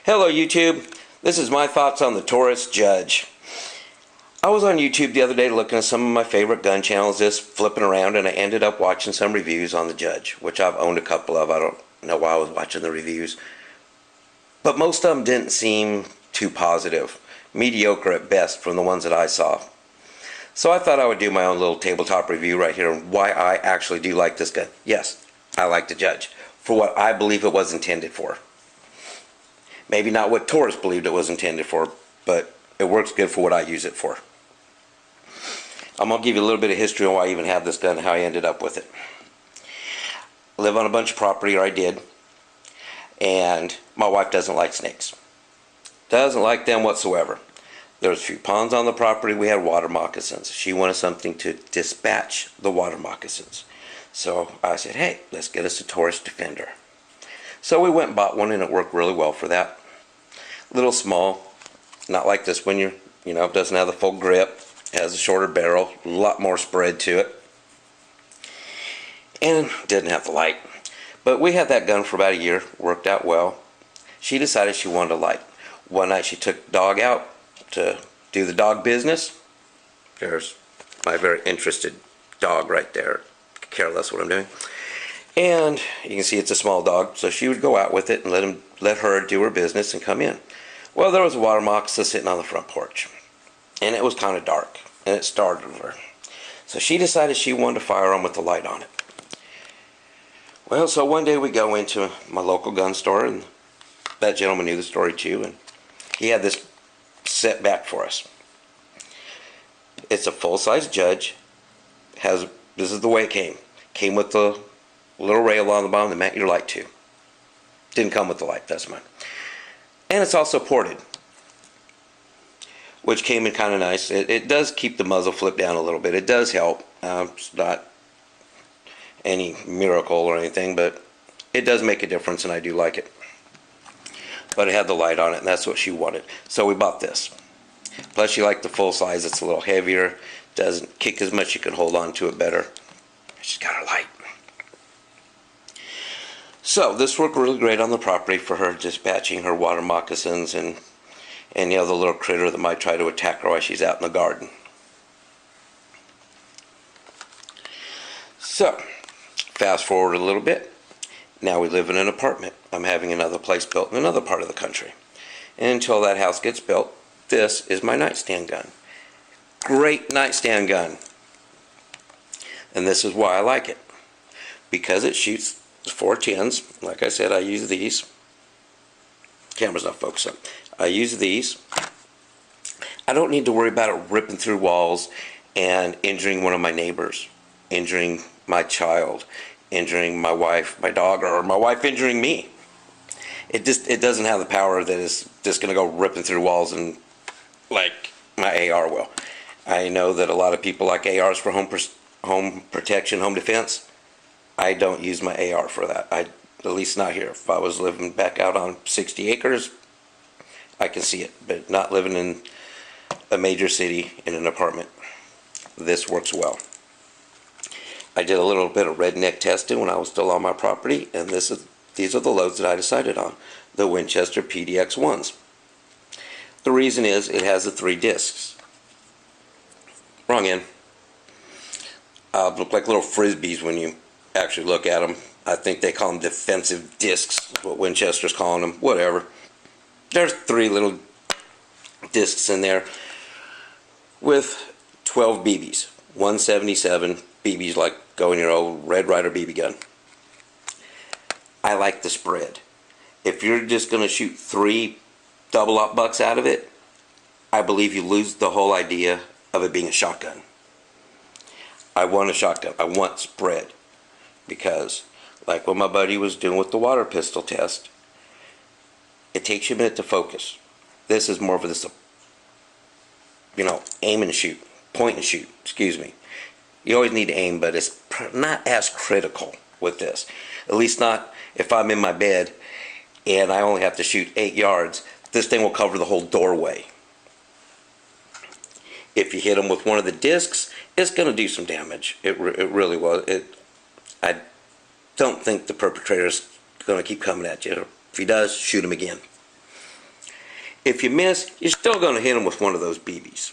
Hello YouTube, this is my thoughts on the Taurus Judge. I was on YouTube the other day looking at some of my favorite gun channels, just flipping around, and I ended up watching some reviews on the Judge, which I've owned a couple of. I don't know why I was watching the reviews, but most of them didn't seem too positive. Mediocre at best from the ones that I saw. So I thought I would do my own little tabletop review right here on why I actually do like this gun. Yes, I like the Judge for what I believe it was intended for. Maybe not what Taurus believed it was intended for, but it works good for what I use it for. I'm going to give you a little bit of history on why I even have this gun and how I ended up with it. I live on a bunch of property, or I did, and my wife doesn't like snakes. Doesn't like them whatsoever. There was a few ponds on the property. We had water moccasins. She wanted something to dispatch the water moccasins. So I said, hey, let's get us a Taurus Defender. So we went and bought one, and it worked really well for that. Little small, not like this one. It doesn't have the full grip. It has a shorter barrel, a lot more spread to it, and didn't have the light. But we had that gun for about a year. Worked out well. She decided she wanted a light. One night she took the dog out to do the dog business. There's my very interested dog right there. Care less what I'm doing. And you can see it's a small dog, so she would go out with it and let her do her business and come in. Well, there was a water moccasin sitting on the front porch, and it was kind of dark, and it startled her. So she decided she wanted to fire on with the light on it. Well, so one day we go into my local gun store, and that gentleman knew the story too, and he had this set back for us. It's a full-size Judge. This is the way it came. Came with the little rail on the bottom to mount your light to. Didn't come with the light, that's mine. And it's also ported, which came in kind of nice. It does keep the muzzle flipped down a little bit. It does help. It's not any miracle or anything, but it does make a difference, and I do like it. But it had the light on it, and that's what she wanted. So we bought this. Plus, she liked the full size. It's a little heavier. Doesn't kick as much. You can hold on to it better. She's got her light. So this worked really great on the property for her dispatching her water moccasins and any other little critter that might try to attack her while she's out in the garden. So, fast forward a little bit. Now we live in an apartment. I'm having another place built in another part of the country. And until that house gets built, this is my nightstand gun. Great nightstand gun. And this is why I like it. Because it shoots 410s. Like I said, I use these. Camera's not focused on. I use these. I don't need to worry about it ripping through walls and injuring one of my neighbors, injuring my child, injuring my wife, my dog, or my wife injuring me. It doesn't have the power that is just going to go ripping through walls and like my AR will. I know that a lot of people like ARs for home protection, home defense. I don't use my AR for that. At least not here. If I was living back out on 60 acres, I can see it. But not living in a major city in an apartment. This works well. I did a little bit of redneck testing when I was still on my property, and these are the loads that I decided on. The Winchester PDX-1s. The reason is it has the 3 discs. Wrong end. Look like little frisbees when you actually look at them. I think they call them defensive discs, what Winchester's calling them, whatever. There's 3 little discs in there with 12 BBs, 177 BBs, like go in your old Red Ryder BB gun. I like the spread. If you're just going to shoot 3 double-up bucks out of it, I believe you lose the whole idea of it being a shotgun. I want a shotgun. I want spread. Because, like what my buddy was doing with the water pistol test, it takes you a minute to focus. This is more of this, aim and shoot. Point and shoot, excuse me. You always need to aim, but it's not as critical with this. At least not if I'm in my bed and I only have to shoot 8 yards. This thing will cover the whole doorway. If you hit them with one of the discs, it's going to do some damage. It really will. I don't think the perpetrator's going to keep coming at you. If he does, shoot him again. If you miss, you're still going to hit them with one of those BBs.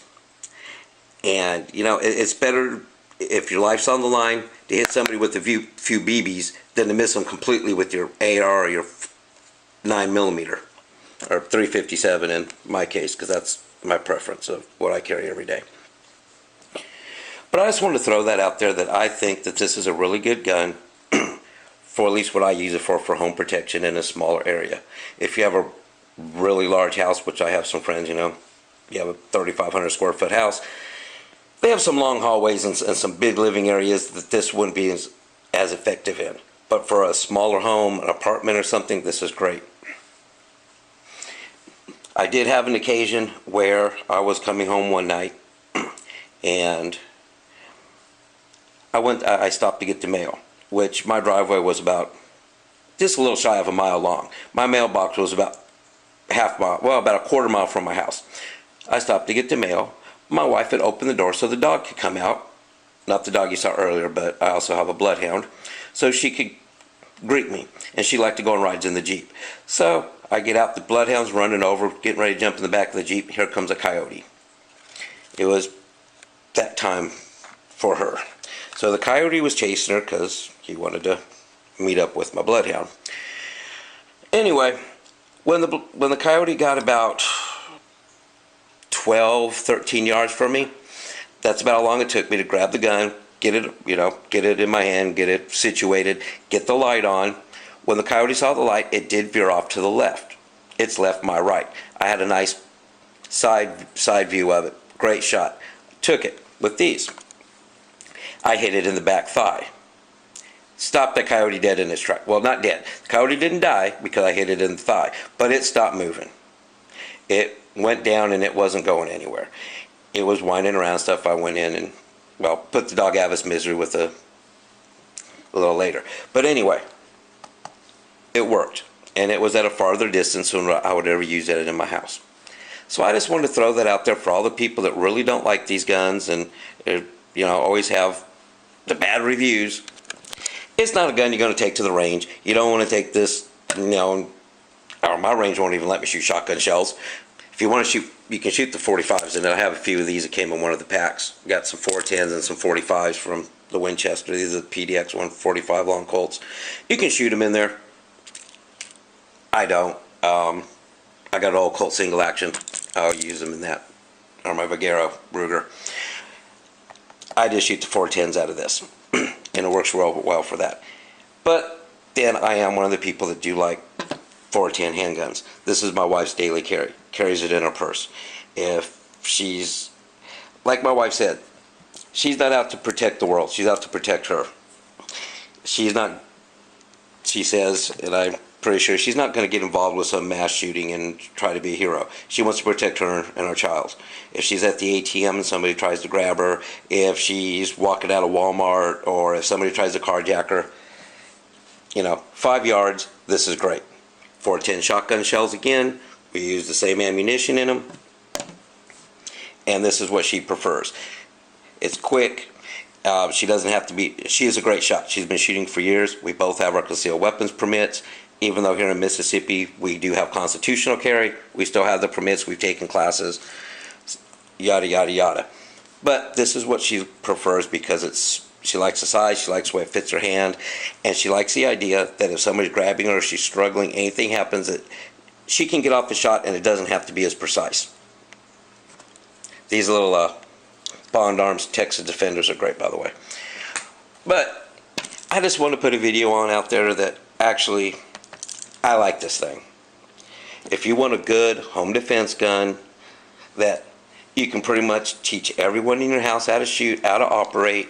And, you know, it's better if your life's on the line to hit somebody with a few BBs than to miss them completely with your AR or your 9mm or 357 in my case, because that's my preference of what I carry every day. But I just wanted to throw that out there, that I think that this is a really good gun for at least what I use it for home protection in a smaller area. If you have a really large house, which I have some friends, you know, you have a 3,500 square foot house, they have some long hallways and some big living areas that this wouldn't be as effective in. But for a smaller home, an apartment or something, this is great. I did have an occasion where I was coming home one night and I stopped to get the mail, which my driveway was about just a little shy of a mile long. My mailbox was about about a quarter mile from my house. I stopped to get the mail. My wife had opened the door so the dog could come out. Not the dog you saw earlier, but I also have a bloodhound. So she could greet me. And she liked to go on rides in the Jeep. So I get out, the bloodhound's running over, getting ready to jump in the back of the Jeep. Here comes a coyote. It was that time for her. So the coyote was chasing her because he wanted to meet up with my bloodhound. Anyway, when the coyote got about 12, 13 yards from me, that's about how long it took me to grab the gun, get it in my hand, get it situated, get the light on. When the coyote saw the light, it did veer off to the left. It's left my right. I had a nice side view of it. Great shot. Took it with these. I hit it in the back thigh. Stopped the coyote dead in its track. Well, not dead. The coyote didn't die because I hit it in the thigh, but it stopped moving. It went down and it wasn't going anywhere. It was whining around stuff. I went in and, well, put the dog out of his misery with a little later. But anyway, it worked. And it was at a farther distance than I would ever use it in my house. So I just wanted to throw that out there for all the people that really don't like these guns and, you know, always have the bad reviews. It's not a gun you're going to take to the range. You don't want to take this, you know, or my range won't even let me shoot shotgun shells. If you want to shoot, you can shoot the 45s, and I have a few of these that came in one of the packs. Got some 410s and some 45s from the Winchester. These are the PDX 145 long Colts. You can shoot them in there. I don't. I got an old Colt single action. I'll use them in that, or my Vaquero Ruger. I just shoot the 410s out of this, and it works real well for that. But then I am one of the people that do like 410 handguns. This is my wife's daily carry. Carries it in her purse. If she's, like my wife said, she's not out to protect the world. She's out to protect her. She's not, she says, and I'm pretty sure she's not going to get involved with some mass shooting and try to be a hero. She wants to protect her and her child. If she's at the ATM and somebody tries to grab her, if she's walking out of Walmart, or if somebody tries to carjack her, you know, 5 yards, this is great. 410 shotgun shells again. We use the same ammunition in them. And this is what she prefers. It's quick. She doesn't have to be, she is a great shot. She's been shooting for years. We both have our concealed weapons permits. Even though here in Mississippi we do have constitutional carry, we still have the permits. We've taken classes, yada, yada, yada. But this is what she prefers because she likes the size, she likes the way it fits her hand, and she likes the idea that if somebody's grabbing her or she's struggling, anything happens, that she can get off the shot and it doesn't have to be as precise. These little Bond Arms Texas Defenders are great, by the way. But I just want to put a video on out there that actually, I like this thing. If you want a good home defense gun that you can pretty much teach everyone in your house how to shoot, how to operate,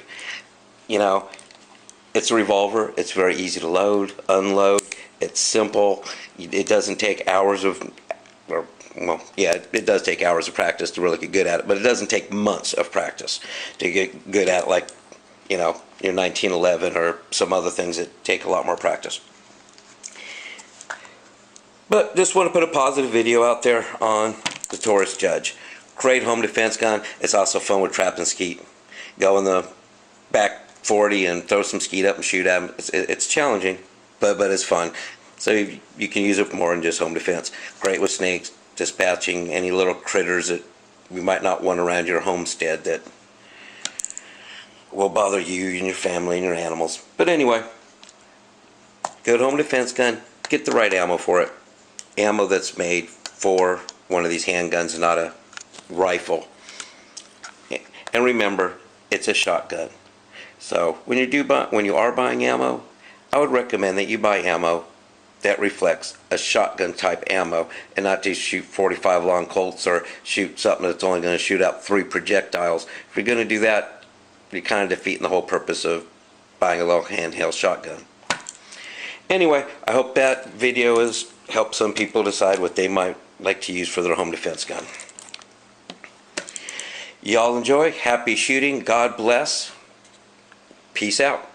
you know, it's a revolver. It's very easy to load, unload. It's simple. It doesn't take hours of, or, well, yeah, it does take hours of practice to really get good at it, but it doesn't take months of practice to get good at, like, you know, your 1911 or some other things that take a lot more practice. But just want to put a positive video out there on the Taurus Judge. Great home defense gun. It's also fun with trap and skeet. Go in the back 40 and throw some skeet up and shoot at them. It's challenging, but it's fun. So you can use it more than just home defense. Great with snakes, dispatching any little critters that you might not want around your homestead that will bother you and your family and your animals. But anyway, good home defense gun. Get the right ammo for it. Ammo that's made for one of these handguns, not a rifle. And remember, it's a shotgun. So when you are buying ammo, I would recommend that you buy ammo that reflects a shotgun type ammo, and not just shoot 45 long Colts or shoot something that's only going to shoot out 3 projectiles. If you're going to do that, you're kind of defeating the whole purpose of buying a little handheld shotgun. Anyway, I hope that video has helped some people decide what they might like to use for their home defense gun. Y'all enjoy. Happy shooting. God bless. Peace out.